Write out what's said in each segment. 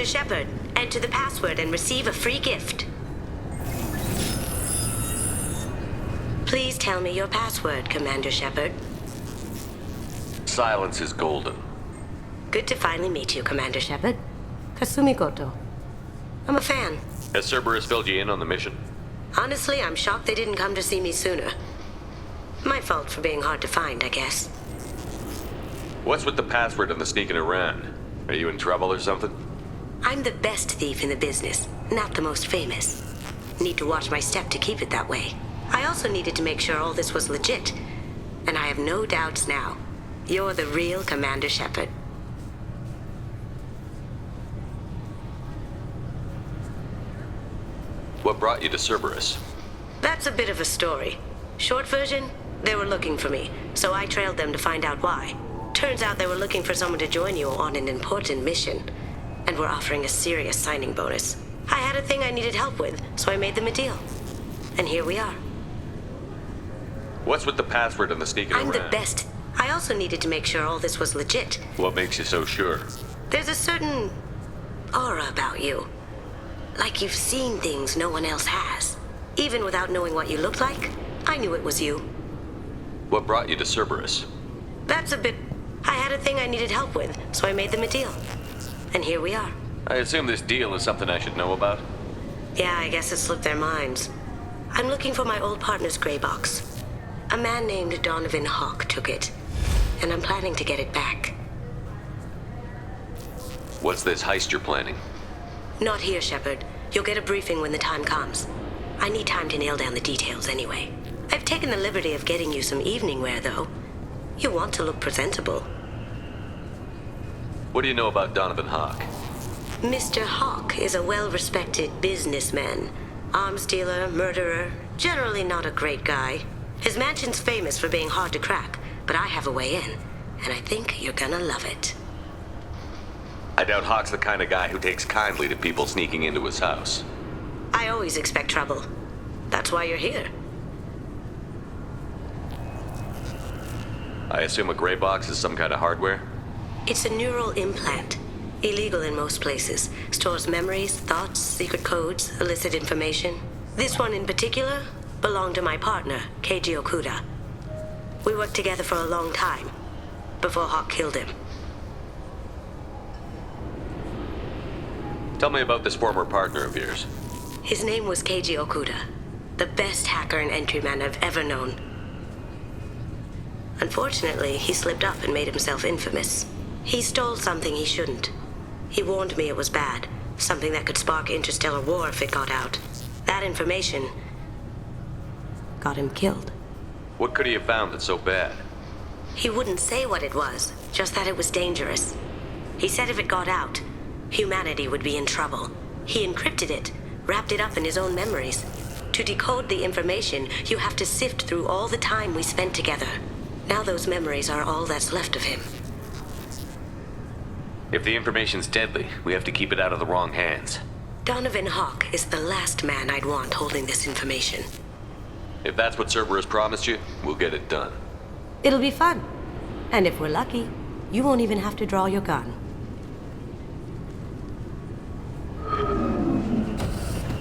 Commander Shepard. Enter the password and receive a free gift. Please tell me your password, Commander Shepard. Silence is golden. Good to finally meet you, Commander Shepard. Kasumi Koto. I'm a fan. Has Cerberus filled you in on the mission? Honestly, I'm shocked they didn't come to see me sooner. My fault for being hard to find, I guess. What's with the password and the sneaking around? Are you in trouble or something? I'm the best thief in the business, not the most famous. Need to watch my step to keep it that way. I also needed to make sure all this was legit. And I have no doubts now. You're the real Commander Shepard. What brought you to Cerberus? That's a bit of a story. Short version, they were looking for me, so I trailed them to find out why. Turns out they were looking for someone to join you on an important mission, and were offering a serious signing bonus. I had a thing I needed help with, so I made them a deal. And here we are. What's with the password and the sneaking around? I'm the best. I also needed to make sure all this was legit. What makes you so sure? There's a certain aura about you. Like you've seen things no one else has. Even without knowing what you looked like, I knew it was you. What brought you to Cerberus? That's a bit... I had a thing I needed help with, so I made them a deal. And here we are. I assume this deal is something I should know about? Yeah, I guess it slipped their minds. I'm looking for my old partner's gray box. A man named Donovan Hawk took it, and I'm planning to get it back. What's this heist you're planning? Not here, Shepard. You'll get a briefing when the time comes. I need time to nail down the details anyway. I've taken the liberty of getting you some evening wear, though. You want to look presentable. What do you know about Donovan Hawk? Mr. Hawk is a well-respected businessman. Arms dealer, murderer, generally not a great guy. His mansion's famous for being hard to crack, but I have a way in, and I think you're gonna love it. I doubt Hawk's the kind of guy who takes kindly to people sneaking into his house. I always expect trouble. That's why you're here. I assume a gray box is some kind of hardware? It's a neural implant. Illegal in most places. Stores memories, thoughts, secret codes, illicit information. This one in particular belonged to my partner, Keiji Okuda. We worked together for a long time, before Hawk killed him. Tell me about this former partner of yours. His name was Keiji Okuda, the best hacker and entryman I've ever known. Unfortunately, he slipped up and made himself infamous. He stole something he shouldn't. He warned me it was bad, something that could spark interstellar war if it got out. That information got him killed. What could he have found that's so bad? He wouldn't say what it was, just that it was dangerous. He said if it got out, humanity would be in trouble. He encrypted it, wrapped it up in his own memories. To decode the information, you have to sift through all the time we spent together. Now those memories are all that's left of him. If the information's deadly, we have to keep it out of the wrong hands. Donovan Hawk is the last man I'd want holding this information. If that's what Cerberus promised you, we'll get it done. It'll be fun. And if we're lucky, you won't even have to draw your gun.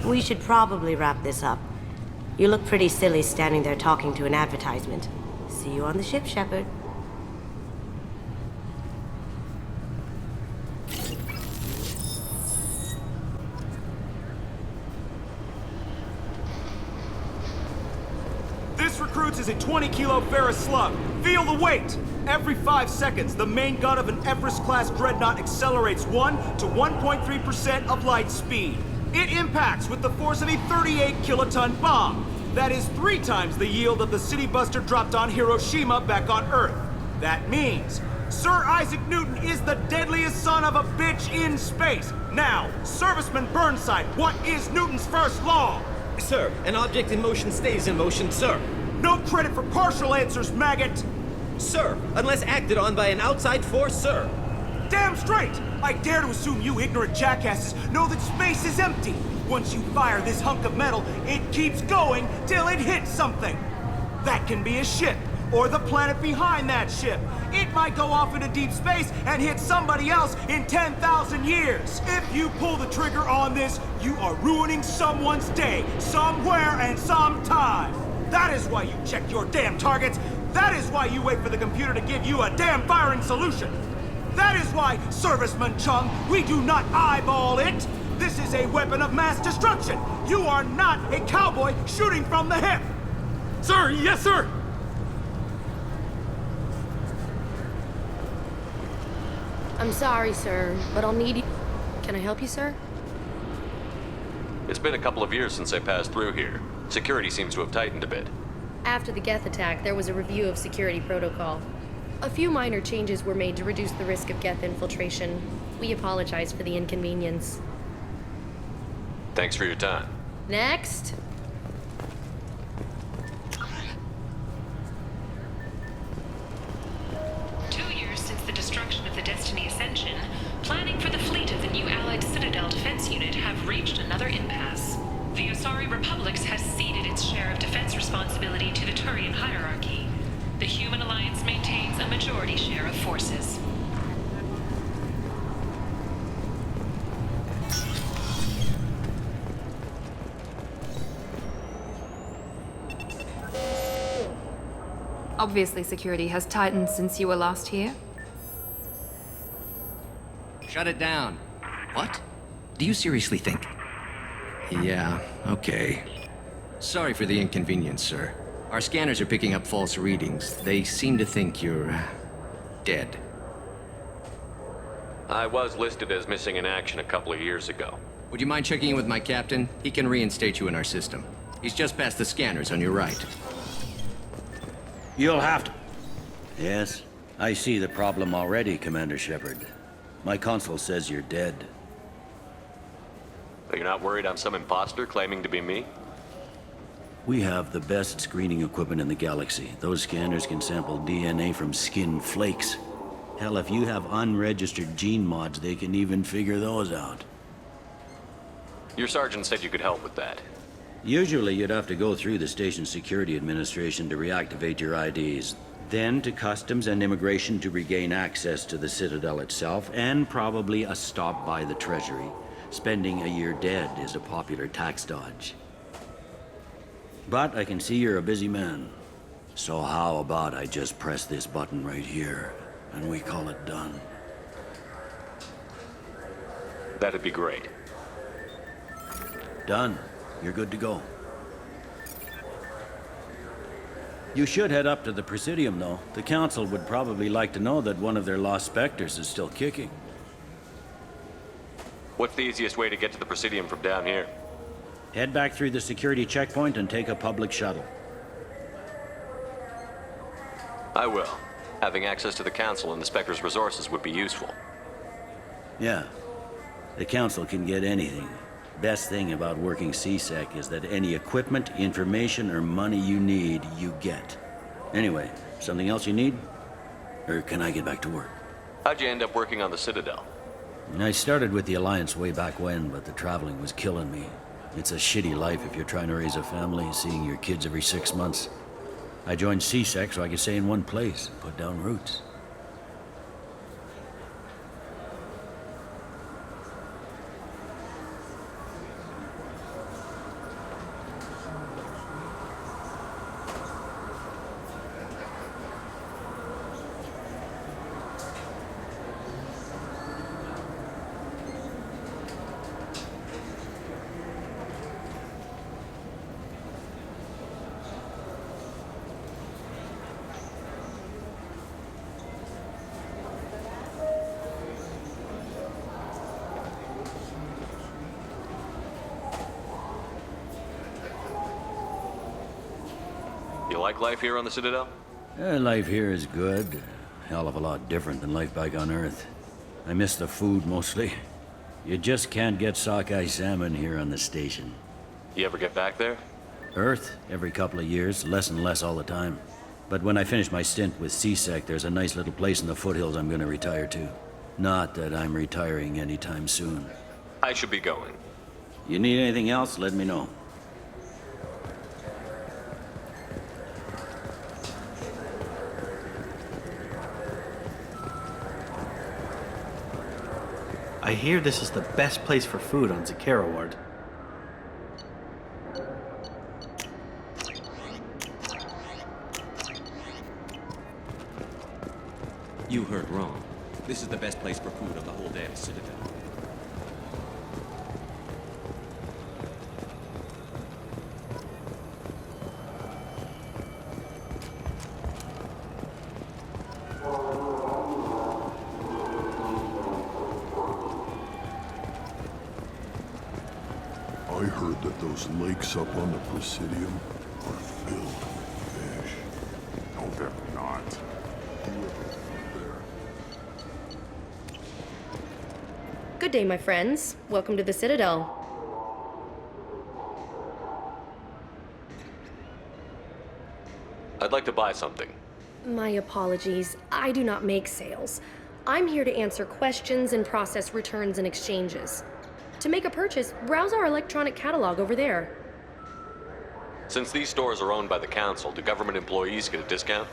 We should probably wrap this up. You look pretty silly standing there talking to an advertisement. See you on the ship, Shepard. This recruits is a 20-kilo ferrous slug. Feel the weight! Every 5 seconds, the main gun of an Everest-class dreadnought accelerates 1 to 1.3% of light speed. It impacts with the force of a 38-kiloton bomb. That is 3 times the yield of the city buster dropped on Hiroshima back on Earth. That means Sir Isaac Newton is the deadliest son of a bitch in space. Now, Serviceman Burnside, what is Newton's first law? Sir, an object in motion stays in motion, sir. No credit for partial answers, maggot! Sir, unless acted on by an outside force, sir. Damn straight! I dare to assume you ignorant jackasses know that space is empty. Once you fire this hunk of metal, it keeps going till it hits something. That can be a ship, or the planet behind that ship. It might go off into deep space and hit somebody else in 10,000 years. If you pull the trigger on this, you are ruining someone's day, somewhere and sometime. That is why you check your damn targets. That is why you wait for the computer to give you a damn firing solution. That is why, Serviceman Chung, we do not eyeball it. This is a weapon of mass destruction. You are not a cowboy shooting from the hip. Sir, yes, sir! I'm sorry, sir, but I'll need you. Can I help you, sir? It's been a couple of years since I passed through here. Security seems to have tightened a bit. After the Geth attack, there was a review of security protocol. A few minor changes were made to reduce the risk of Geth infiltration. We apologize for the inconvenience. Thanks for your time. Next. Since the destruction of the Destiny Ascension, planning for the fleet of the new Allied Citadel Defense Unit have reached another impasse. The Osari Republics has ceded its share of defense responsibility to the Turian hierarchy. The Human Alliance maintains a majority share of forces. Obviously, security has tightened since you were last here. Shut it down. What? Do you seriously think? Yeah, okay. Sorry for the inconvenience, sir. Our scanners are picking up false readings. They seem to think you're dead. I was listed as missing in action a couple of years ago. Would you mind checking in with my captain? He can reinstate you in our system. He's just past the scanners on your right. You'll have to... Yes, I see the problem already, Commander Shepard. My console says you're dead. But you're not worried I'm some imposter claiming to be me? We have the best screening equipment in the galaxy. Those scanners can sample DNA from skin flakes. Hell, if you have unregistered gene mods, they can even figure those out. Your sergeant said you could help with that. Usually you'd have to go through the station security administration to reactivate your IDs, then to customs and immigration to regain access to the Citadel itself, and probably a stop by the Treasury. Spending a year dead is a popular tax dodge. But I can see you're a busy man. So how about I just press this button right here, and we call it done? That'd be great. Done. You're good to go. You should head up to the Presidium, though. The Council would probably like to know that one of their lost Spectres is still kicking. What's the easiest way to get to the Presidium from down here? Head back through the security checkpoint and take a public shuttle. I will. Having access to the Council and the Spectre's resources would be useful. Yeah. The Council can get anything. Best thing about working CSEC is that any equipment, information, or money you need, you get. Anyway, something else you need? Or can I get back to work? How'd you end up working on the Citadel? I started with the Alliance way back when, but the traveling was killing me. It's a shitty life if you're trying to raise a family, seeing your kids every 6 months. I joined CSEC so I could stay in one place, put down roots. You like life here on the Citadel? Life here is good. Hell of a lot different than life back on Earth. I miss the food mostly. You just can't get sockeye salmon here on the station. You ever get back there? Earth, every couple of years, less and less all the time. But when I finish my stint with CSEC, there's a nice little place in the foothills I'm gonna retire to. Not that I'm retiring anytime soon. I should be going. You need anything else, let me know. I hear this is the best place for food on Zakera Ward. You heard wrong. This is the best place for food on the whole damn Citadel. I heard that those lakes up on the Presidium are filled with fish. No, they're not. Good day, my friends. Welcome to the Citadel. I'd like to buy something. My apologies. I do not make sales. I'm here to answer questions and process returns and exchanges. To make a purchase, browse our electronic catalog over there. Since these stores are owned by the Council, do government employees get a discount?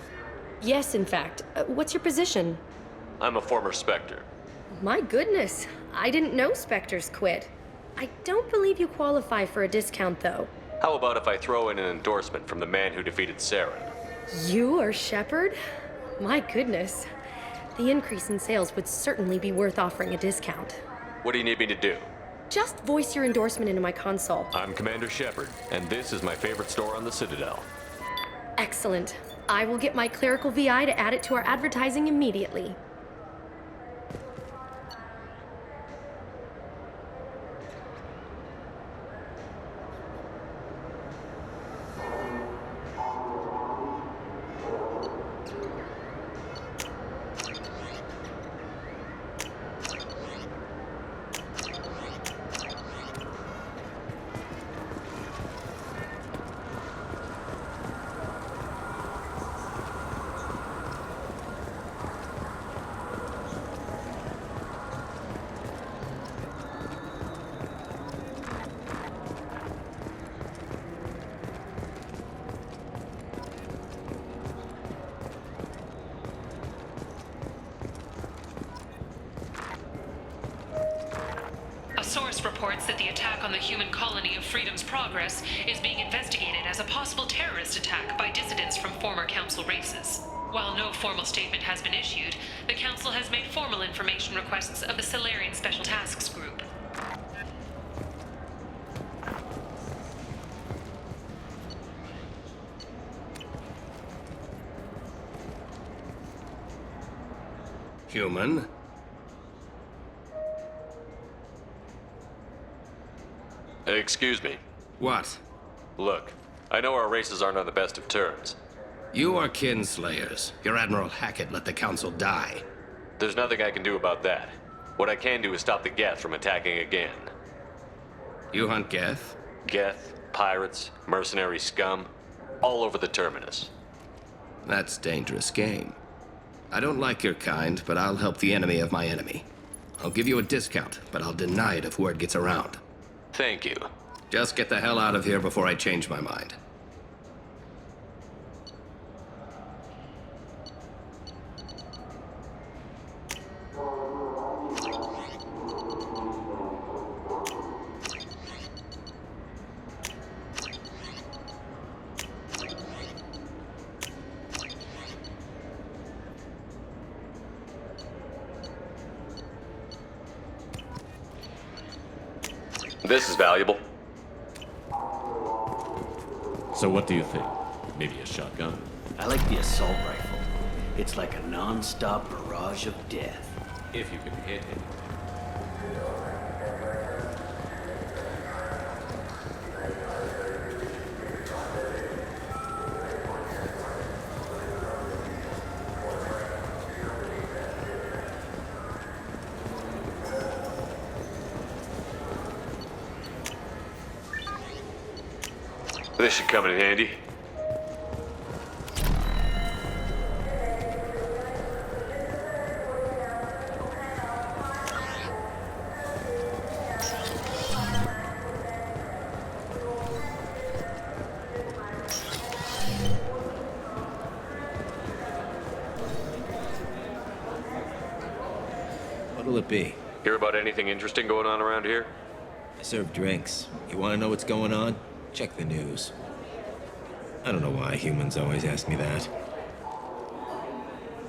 Yes, in fact. What's your position? I'm a former Spectre. My goodness. I didn't know Spectres quit. I don't believe you qualify for a discount, though. How about if I throw in an endorsement from the man who defeated Saren? You are Shepard? My goodness. The increase in sales would certainly be worth offering a discount. What do you need me to do? Just voice your endorsement into my console. I'm Commander Shepard, and this is my favorite store on the Citadel. Excellent. I will get my clerical VI to add it to our advertising immediately. A source reports that the attack on the human colony of Freedom's Progress is being investigated as a possible terrorist attack by dissidents from former Council races. While no formal statement has been issued, the Council has made formal information requests of the Solarian Special Tasks Group. Human? Excuse me. What? Look, I know our races aren't on the best of terms. You are kinslayers. Your Admiral Hackett let the Council die. There's nothing I can do about that. What I can do is stop the Geth from attacking again. You hunt Geth? Geth, pirates, mercenary scum, all over the Terminus. That's dangerous game. I don't like your kind, but I'll help the enemy of my enemy. I'll give you a discount, but I'll deny it if word gets around. Thank you. Just get the hell out of here before I change my mind. This is valuable. So what do you think? Maybe a shotgun? I like the assault rifle. It's like a non-stop barrage of death. If you can hit it. This should come in handy. What'll it be? Hear about anything interesting going on around here? I serve drinks. You want to know what's going on? Check the news. I don't know why humans always ask me that.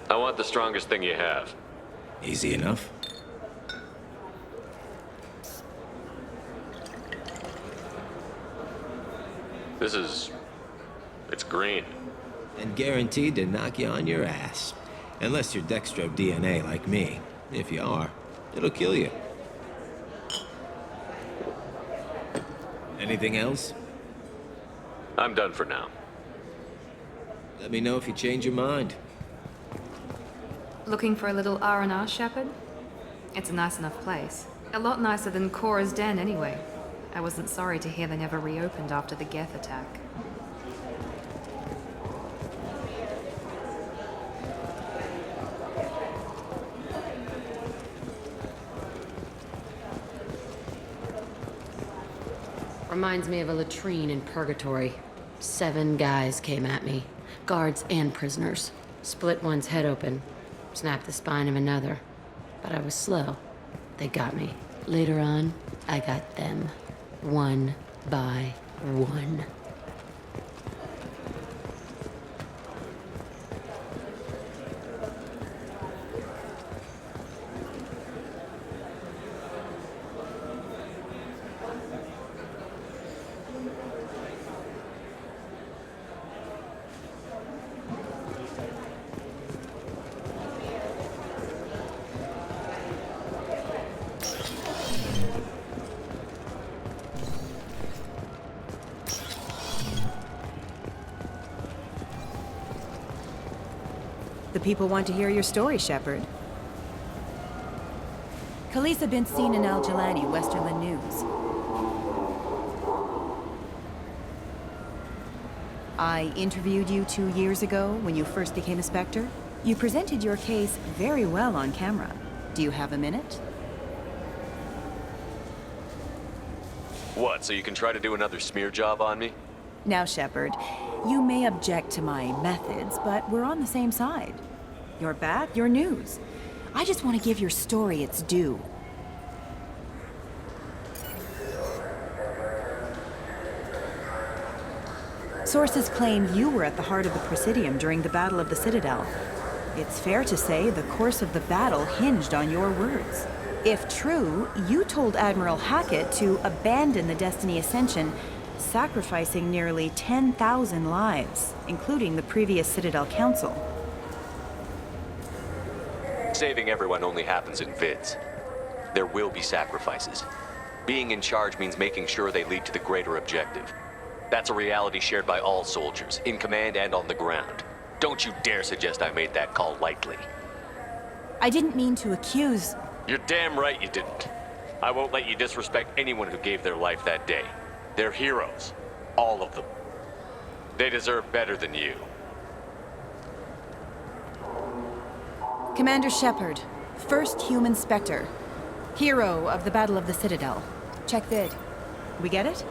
I want the strongest thing you have. Easy enough. It's green. And guaranteed to knock you on your ass. Unless you're dextro DNA like me. If you are, it'll kill you. Anything else? I'm done for now. Let me know if you change your mind. Looking for a little R&R, Shepard? It's a nice enough place. A lot nicer than Cora's den, anyway. I wasn't sorry to hear they never reopened after the Geth attack. Reminds me of a latrine in Purgatory. 7 guys came at me. Guards and prisoners. Split one's head open. Snapped the spine of another. But I was slow. They got me. Later on, I got them. One by one. The people want to hear your story, Shepard. Khaleesa bint Sinan al-Jalani, Westerland News. I interviewed you 2 years ago when you first became a Spectre. You presented your case very well on camera. Do you have a minute? What, so you can try to do another smear job on me? Now, Shepard, you may object to my methods, but we're on the same side. You're back, your news. I just want to give your story its due. Sources claim you were at the heart of the Presidium during the Battle of the Citadel. It's fair to say the course of the battle hinged on your words. If true, you told Admiral Hackett to abandon the Destiny Ascension, sacrificing nearly 10,000 lives, including the previous Citadel Council. Saving everyone only happens in vids. There will be sacrifices. Being in charge means making sure they lead to the greater objective. That's a reality shared by all soldiers, in command and on the ground. Don't you dare suggest I made that call lightly. I didn't mean to accuse... You're damn right you didn't. I won't let you disrespect anyone who gave their life that day. They're heroes. All of them. They deserve better than you. Commander Shepard, first human Spectre. Hero of the Battle of the Citadel. Check vid. We get it?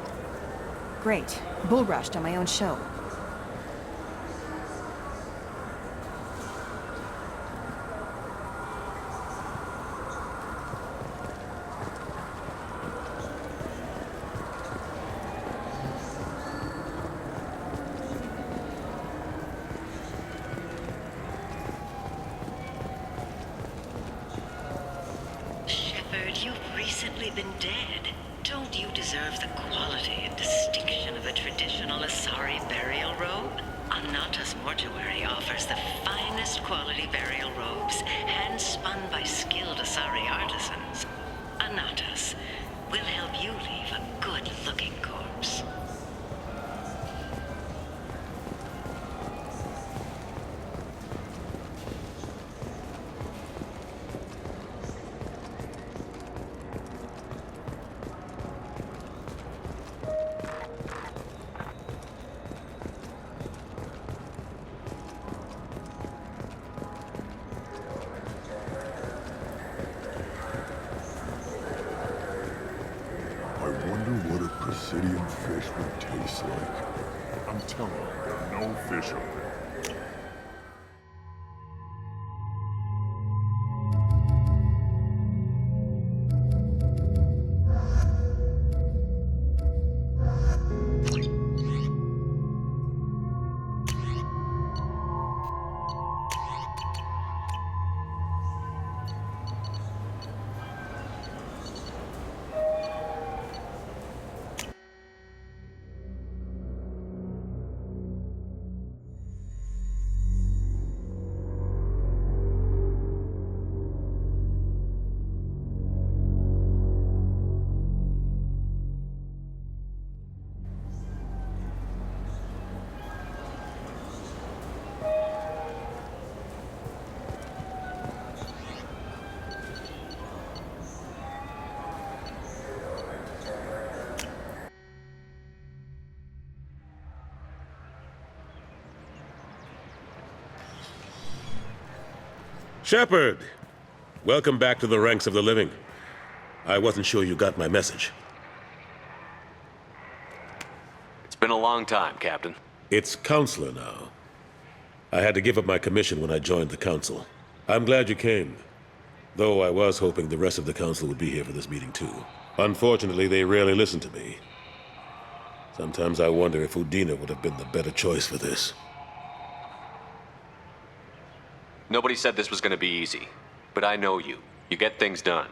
Great. Bull rushed on my own show. Shepard, you've recently been dead. Don't you deserve the quality and distinction of a traditional Asari burial robe? Anata's mortuary offers the finest quality burial robes, hand-spun by skilled Asari artisans. Anata's will help you leave a good-looking corpse. Presidium fish would taste like. I'm telling you, there are no fish up there. Shepard! Welcome back to the ranks of the living. I wasn't sure you got my message. It's been a long time, Captain. It's Counselor now. I had to give up my commission when I joined the Council. I'm glad you came. Though I was hoping the rest of the Council would be here for this meeting too. Unfortunately, they rarely listen to me. Sometimes I wonder if Udina would have been the better choice for this. Nobody said this was going to be easy. But I know you. You get things done.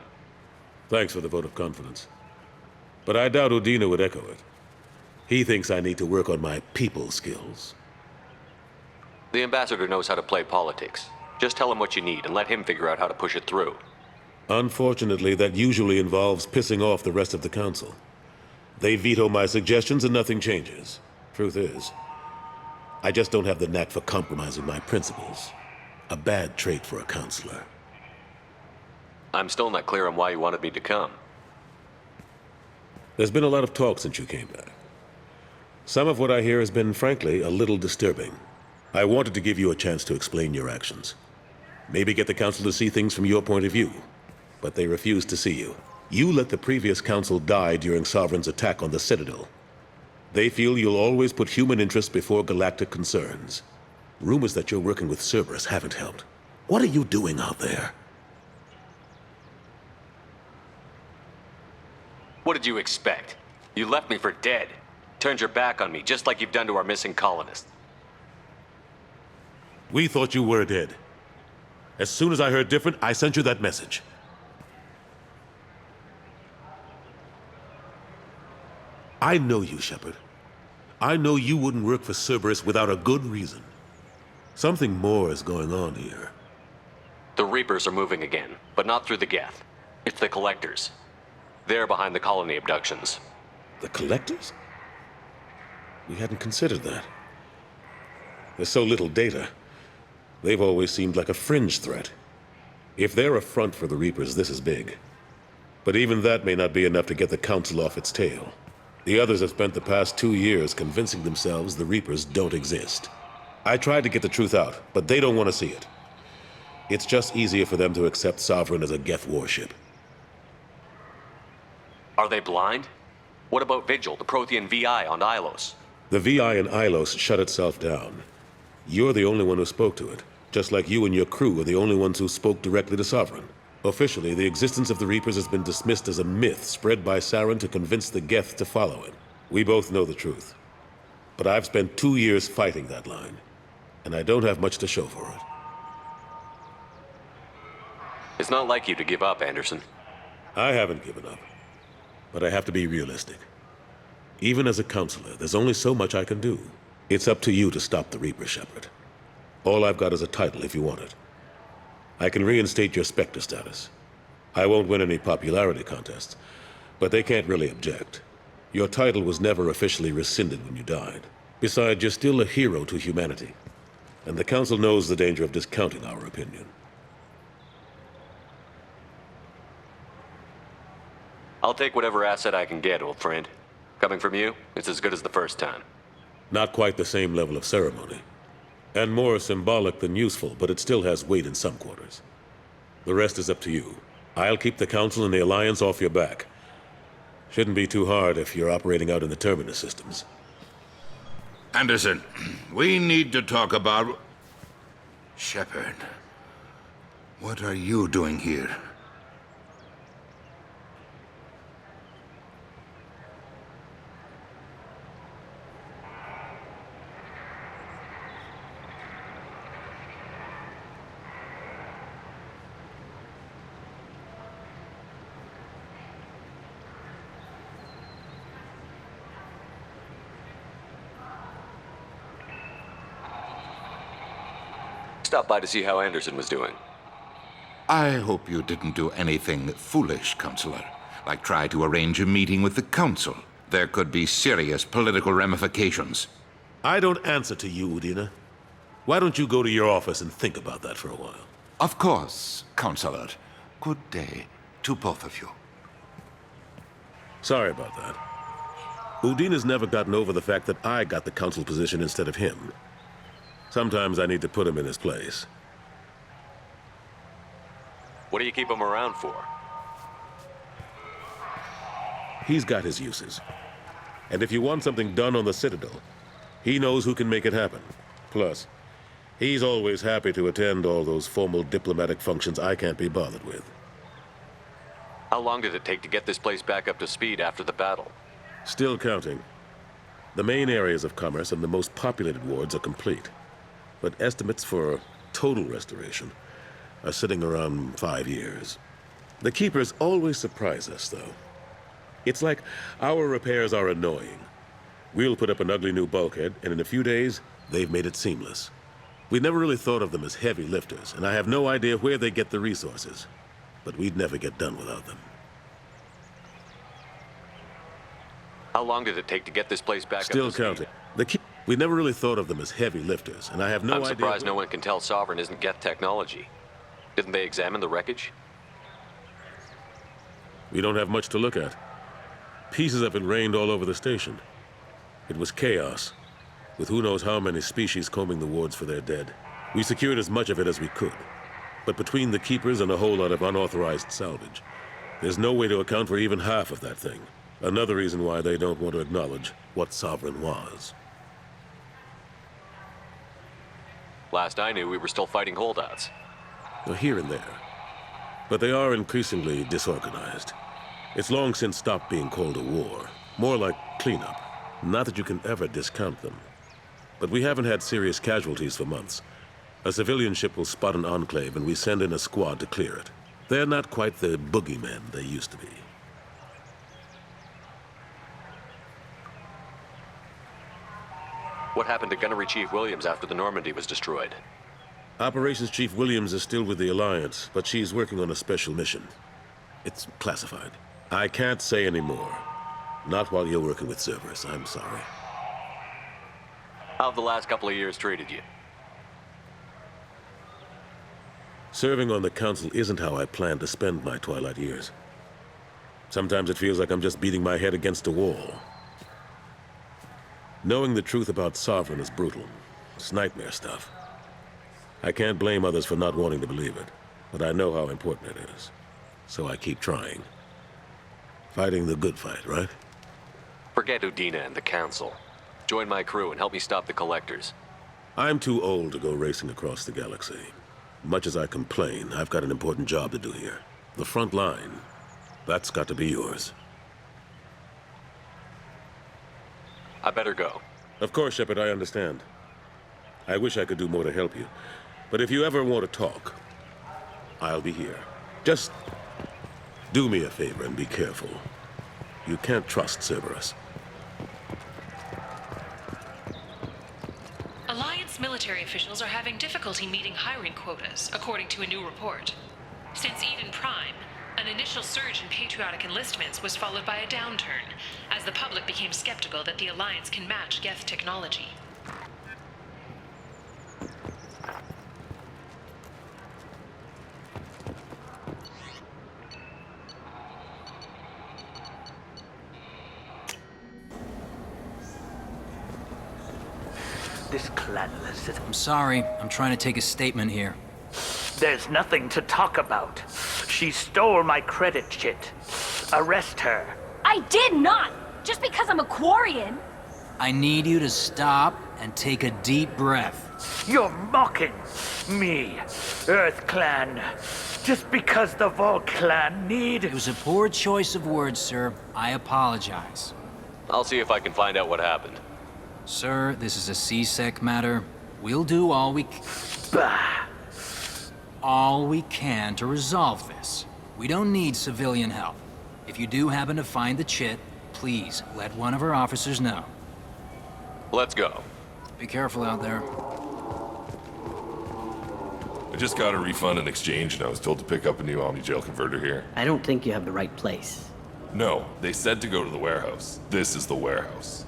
Thanks for the vote of confidence. But I doubt Udina would echo it. He thinks I need to work on my people skills. The ambassador knows how to play politics. Just tell him what you need and let him figure out how to push it through. Unfortunately, that usually involves pissing off the rest of the Council. They veto my suggestions and nothing changes. Truth is, I just don't have the knack for compromising my principles. A bad trait for a counselor. I'm still not clear on why you wanted me to come. There's been a lot of talk since you came back. Some of what I hear has been, frankly, a little disturbing. I wanted to give you a chance to explain your actions. Maybe get the Council to see things from your point of view. But they refused to see you. You let the previous Council die during Sovereign's attack on the Citadel. They feel you'll always put human interests before galactic concerns. Rumors that you're working with Cerberus haven't helped. What are you doing out there? What did you expect? You left me for dead. Turned your back on me, just like you've done to our missing colonists. We thought you were dead. As soon as I heard different, I sent you that message. I know you, Shepard. I know you wouldn't work for Cerberus without a good reason. Something more is going on here. The Reapers are moving again, but not through the Geth. It's the Collectors. They're behind the colony abductions. The Collectors? We hadn't considered that. There's so little data. They've always seemed like a fringe threat. If they're a front for the Reapers, this is big. But even that may not be enough to get the Council off its tail. The others have spent the past 2 years convincing themselves the Reapers don't exist. I tried to get the truth out, but they don't want to see it. It's just easier for them to accept Sovereign as a Geth warship. Are they blind? What about Vigil, the Prothean VI on Ilos? The VI in Ilos shut itself down. You're the only one who spoke to it, just like you and your crew are the only ones who spoke directly to Sovereign. Officially, the existence of the Reapers has been dismissed as a myth spread by Saren to convince the Geth to follow it. We both know the truth. But I've spent 2 years fighting that line, and I don't have much to show for it. It's not like you to give up, Anderson. I haven't given up, but I have to be realistic. Even as a counselor, there's only so much I can do. It's up to you to stop the Reaper, Shepard. All I've got is a title if you want it. I can reinstate your Spectre status. I won't win any popularity contests, but they can't really object. Your title was never officially rescinded when you died. Besides, you're still a hero to humanity. And the Council knows the danger of discounting our opinion. I'll take whatever asset I can get, old friend. Coming from you, it's as good as the first time. Not quite the same level of ceremony. And more symbolic than useful, but it still has weight in some quarters. The rest is up to you. I'll keep the Council and the Alliance off your back. Shouldn't be too hard if you're operating out in the Terminus systems. Anderson, we need to talk about... Shepard, what are you doing here? Stopped by to see how Anderson was doing. I hope you didn't do anything foolish, Counselor, like try to arrange a meeting with the Council. There could be serious political ramifications. I don't answer to you, Udina. Why don't you go to your office and think about that for a while? Of course, Counselor. Good day to both of you. Sorry about that. Udina's never gotten over the fact that I got the Council position instead of him. Sometimes I need to put him in his place. What do you keep him around for? He's got his uses. And if you want something done on the Citadel, he knows who can make it happen. Plus, he's always happy to attend all those formal diplomatic functions I can't be bothered with. How long did it take to get this place back up to speed after the battle? Still counting. The main areas of commerce and the most populated wards are complete. But estimates for total restoration are sitting around 5 years. The Keepers always surprise us, though. It's like our repairs are annoying. We'll put up an ugly new bulkhead, and in a few days, they've made it seamless. We never really thought of them as heavy lifters, and I have no idea where they get the resources. But we'd never get done without them. How long did it take to get this place back Still up to speed? counting. We never really thought of them as heavy lifters, and I have no idea... I'm surprised no one can tell Sovereign isn't Geth technology. Didn't they examine the wreckage? We don't have much to look at. Pieces of it rained all over the station. It was chaos, with who knows how many species combing the wards for their dead. We secured as much of it as we could. But between the Keepers and a whole lot of unauthorized salvage, there's no way to account for even half of that thing. Another reason why they don't want to acknowledge what Sovereign was. Last I knew, we were still fighting holdouts. Well, here and there. But they are increasingly disorganized. It's long since stopped being called a war. More like cleanup. Not that you can ever discount them. But we haven't had serious casualties for months. A civilian ship will spot an enclave and we send in a squad to clear it. They're not quite the boogeymen they used to be. What happened to Gunnery Chief Williams after the Normandy was destroyed? Operations Chief Williams is still with the Alliance, but she's working on a special mission. It's classified. I can't say any more. Not while you're working with Cerberus, I'm sorry. How have the last couple of years treated you? Serving on the Council isn't how I plan to spend my twilight years. Sometimes it feels like I'm just beating my head against a wall. Knowing the truth about Sovereign is brutal. It's nightmare stuff. I can't blame others for not wanting to believe it, but I know how important it is. So I keep trying. Fighting the good fight, right? Forget Udina and the Council. Join my crew and help me stop the Collectors. I'm too old to go racing across the galaxy. Much as I complain, I've got an important job to do here. The front line. That's got to be yours. I better go. Of course, Shepard, I understand. I wish I could do more to help you. But if you ever want to talk, I'll be here. Just do me a favor and be careful. You can't trust Cerberus. Alliance military officials are having difficulty meeting hiring quotas, according to a new report. Since Eden Prime, an initial surge in patriotic enlistments was followed by a downturn, as the public became skeptical that the Alliance can match Geth technology. This clanless... I'm sorry. I'm trying to take a statement here. There's nothing to talk about. She stole my credit chit. Arrest her. I did not! Just because I'm a Quarian! I need you to stop and take a deep breath. You're mocking me, Earth Clan. Just because the Vol Clan need... It was a poor choice of words, sir. I apologize. I'll see if I can find out what happened. Sir, this is a C-Sec matter. We'll do all we can to resolve this. We don't need civilian help. If you do happen to find the chit, please let one of our officers know. Let's go. Be careful out there. I just got a refund and exchange, and I was told to pick up a new Omni-Jail converter here. I don't think you have the right place. No, they said to go to the warehouse. This is the warehouse.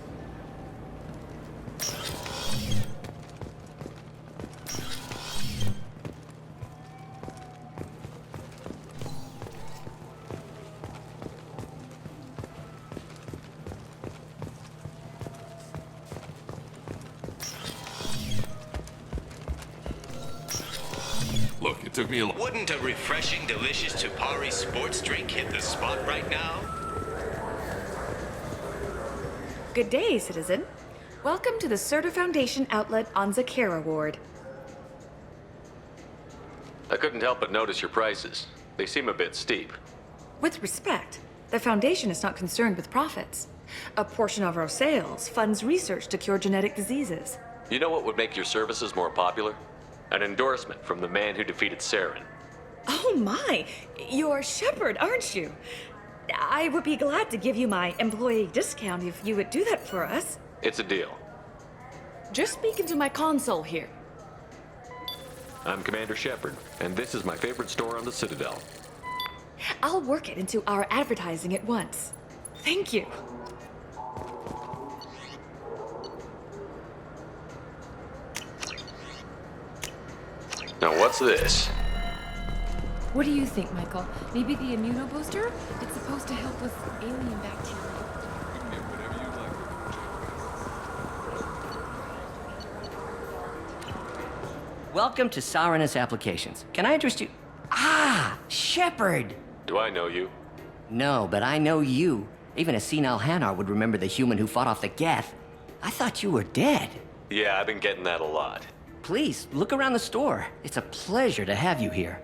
Look, it took me a long... Wouldn't a refreshing, delicious Tupari sports drink hit the spot right now? Good day, citizen. Welcome to the Serta Foundation outlet on Zakera Ward. I couldn't help but notice your prices. They seem a bit steep. With respect, the Foundation is not concerned with profits. A portion of our sales funds research to cure genetic diseases. You know what would make your services more popular? An endorsement from the man who defeated Saren. Oh my! You're Shepard, aren't you? I would be glad to give you my employee discount if you would do that for us. It's a deal. Just speak into my console here. I'm Commander Shepard, and this is my favorite store on the Citadel. I'll work it into our advertising at once. Thank you. Now what's this? What do you think, Michael? Maybe the immunobooster? It's supposed to help with alien bacteria. Welcome to Saranus Applications. Can I interest you? Ah, Shepard! Do I know you? No, but I know you. Even a senile Hanar would remember the human who fought off the Geth. I thought you were dead. Yeah, I've been getting that a lot. Please, look around the store. It's a pleasure to have you here.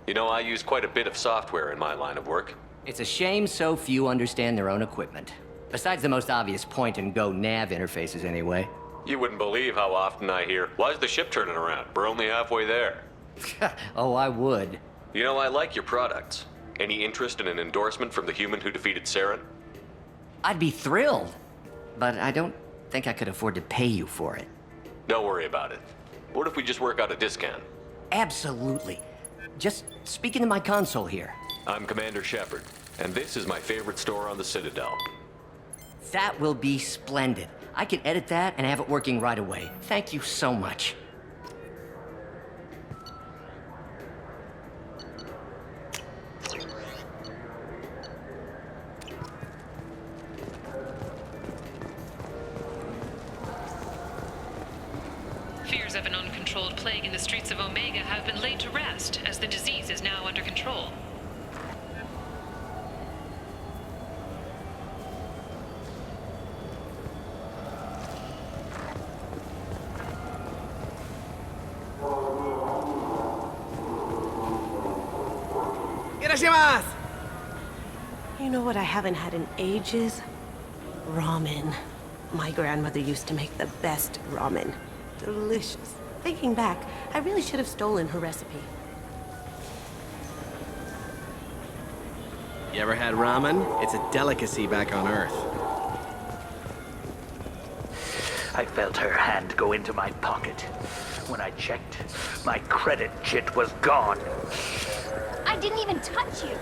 You know, I use quite a bit of software in my line of work. It's a shame so few understand their own equipment. Besides the most obvious point-and-go nav interfaces, anyway. You wouldn't believe how often I hear, "Why's the ship turning around? We're only halfway there." Oh, I would. You know, I like your products. Any interest in an endorsement from the human who defeated Saren? I'd be thrilled. But I don't think I could afford to pay you for it. Don't worry about it. What if we just work out a discount? Absolutely. Just speak into my console here. I'm Commander Shepard, and this is my favorite store on the Citadel. That will be splendid. I can edit that and have it working right away. Thank you so much. Fears of an uncontrolled plague in the streets of Omega have been laid to rest, as the disease is now under control. You know what I haven't had in ages? Ramen. My grandmother used to make the best ramen. Delicious. Thinking back, I really should have stolen her recipe. You ever had ramen? It's a delicacy back on Earth. I felt her hand go into my pocket. When I checked, my credit chit was gone. I didn't even touch you.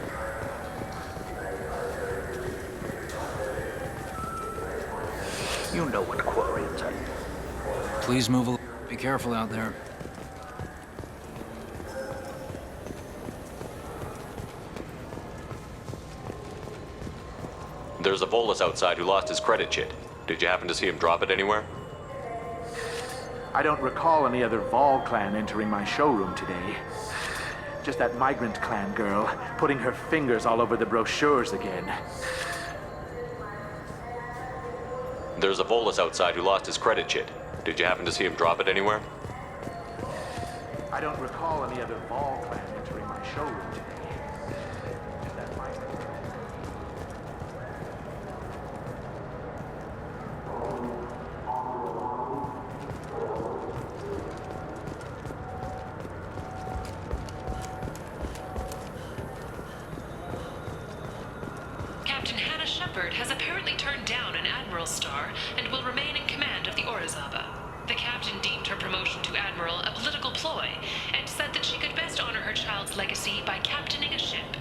You know what Quarians are. Please move along. Be careful out there. There's a Volus outside who lost his credit chit. Did you happen to see him drop it anywhere? I don't recall any other Vol clan entering my showroom today. Just that migrant clan girl putting her fingers all over the brochures again. There's a Volus outside who lost his credit chit. Did you happen to see him drop it anywhere? I don't recall any other Vol clan entering my showroom today. Just that migrant Captain Hannah Shepard has apparently turned down an Admiral star and will remain in command of the Orizaba. The captain deemed her promotion to Admiral a political ploy and said that she could best honor her child's legacy by captaining a ship.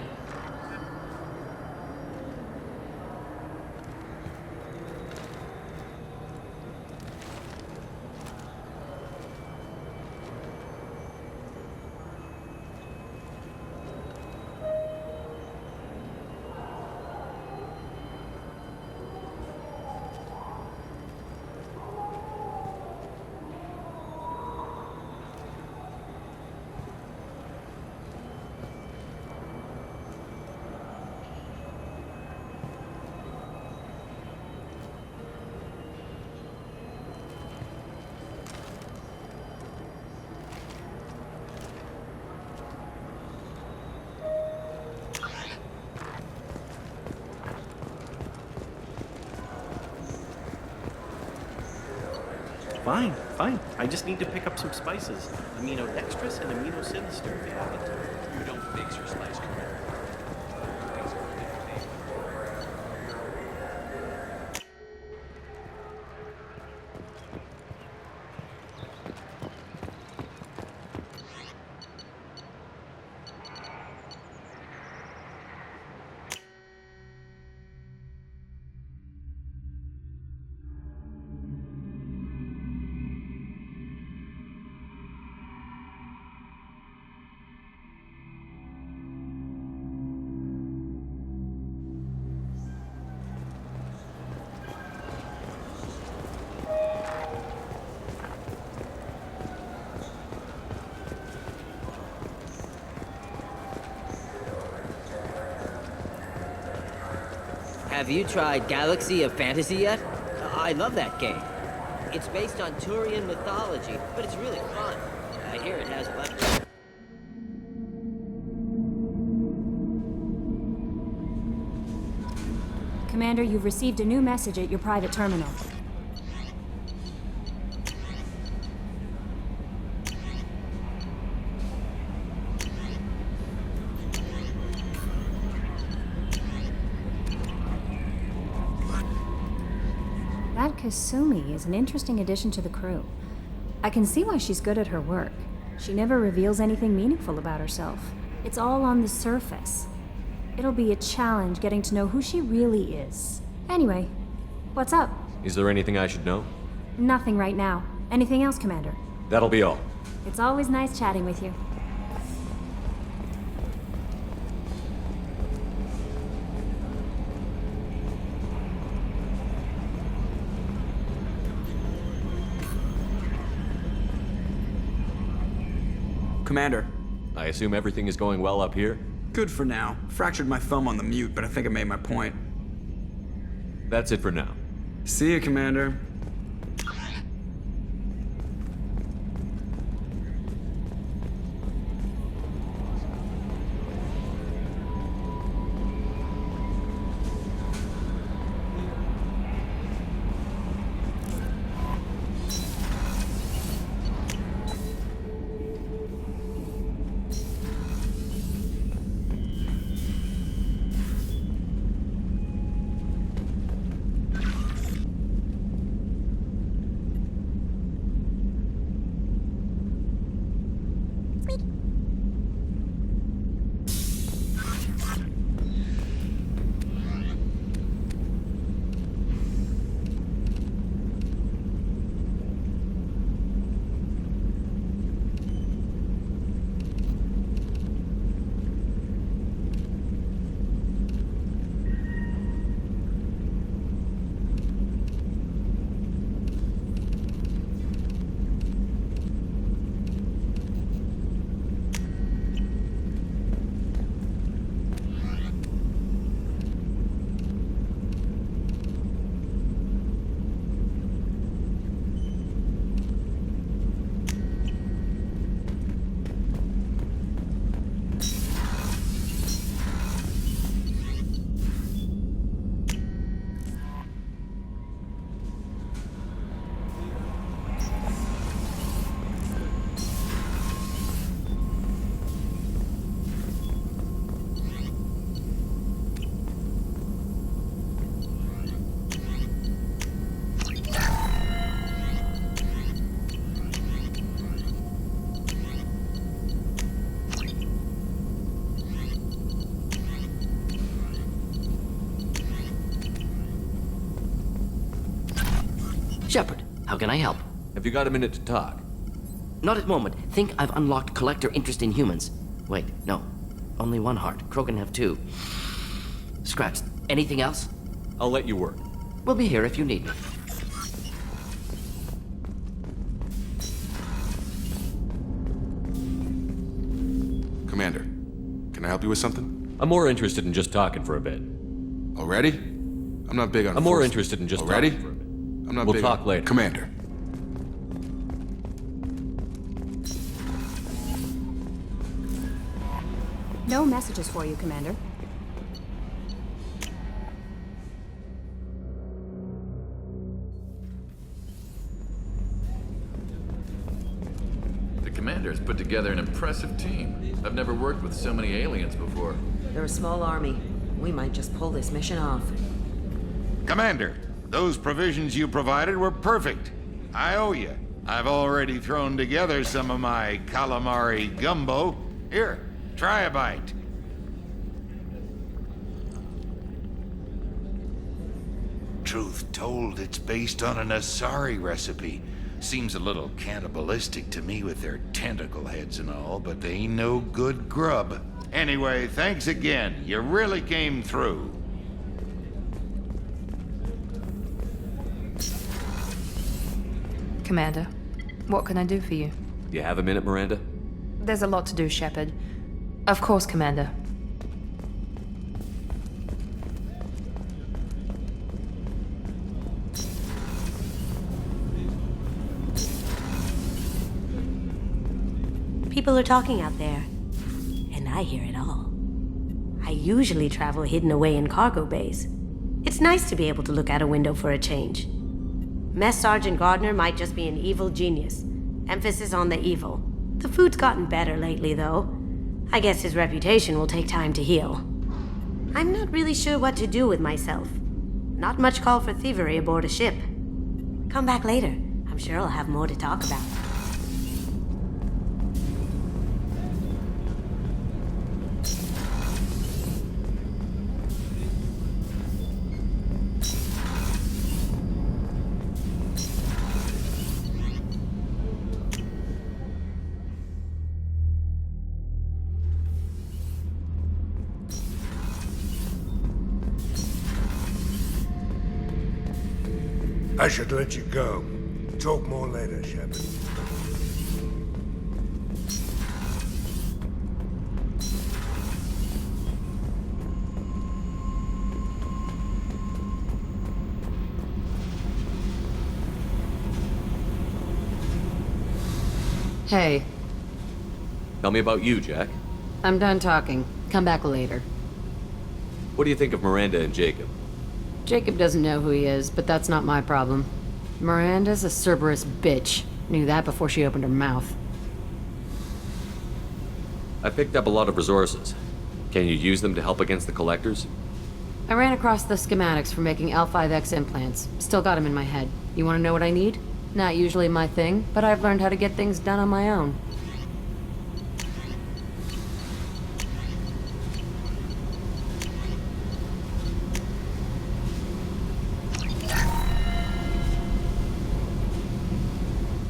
Fine, fine. I just need to pick up some spices. Aminodextrous and aminosinister, if you have it. You don't mix your spice, Commander. Have you tried Galaxy of Fantasy yet? I love that game. It's based on Turian mythology, but it's really fun. I hear it has weapons. Commander, you've received a new message at your private terminal. That Kasumi is an interesting addition to the crew. I can see why she's good at her work. She never reveals anything meaningful about herself. It's all on the surface. It'll be a challenge getting to know who she really is. Anyway, what's up? Is there anything I should know? Nothing right now. Anything else, Commander? That'll be all. It's always nice chatting with you. Commander. I assume everything is going well up here? Good for now. Fractured my thumb on the mute, but I think I made my point. That's it for now. See you, Commander. Shepard, how can I help? Have you got a minute to talk? Not at the moment. Think I've unlocked collector interest in humans. Wait, no. Only one heart. Crow can have two. Scratch. Anything else? I'll let you work. We'll be here if you need me. Commander, can I help you with something? I'm more interested in just talking for a bit. Already? I'm not big on I'm more interested in just Already? talking for a bit. I'm not We'll big talk on... later. Commander. No messages for you, Commander. together an impressive team. I've never worked with so many aliens before. They're a small army. We might just pull this mission off. Commander, those provisions you provided were perfect. I owe you. I've already thrown together some of my calamari gumbo. Here, try a bite. Truth told, it's based on an Asari recipe. Seems a little cannibalistic to me with their tentacle heads and all, but they ain't no good grub. Anyway, thanks again. You really came through. Commander, what can I do for you? Do you have a minute, Miranda? There's a lot to do, Shepard. Of course, Commander. People are talking out there, and I hear it all. I usually travel hidden away in cargo bays. It's nice to be able to look out a window for a change. Mess Sergeant Gardner might just be an evil genius. Emphasis on the evil. The food's gotten better lately, though. I guess his reputation will take time to heal. I'm not really sure what to do with myself. Not much call for thievery aboard a ship. Come back later. I'm sure I'll have more to talk about. I should let you go. Talk more later, Shepard. Hey, Tell me about you, Jack. I'm done talking. Come back later. What do you think of Miranda and Jacob? Jacob doesn't know who he is, but that's not my problem. Miranda's a Cerberus bitch. Knew that before she opened her mouth. I picked up a lot of resources. Can you use them to help against the Collectors? I ran across the schematics for making L5X implants. Still got them in my head. You want to know what I need? Not usually my thing, but I've learned how to get things done on my own.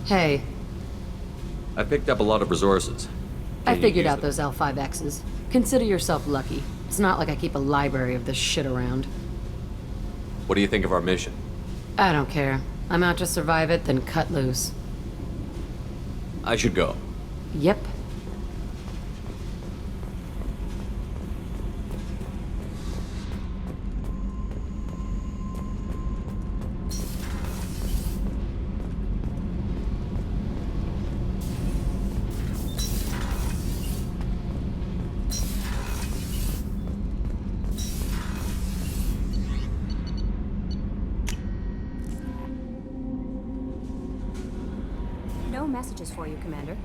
Hey. I picked up a lot of resources. I figured out those L5Xs. Consider yourself lucky. It's not like I keep a library of this shit around. What do you think of our mission? I don't care. I'm out to survive it, then cut loose. I should go. Yep. No messages for you, Commander.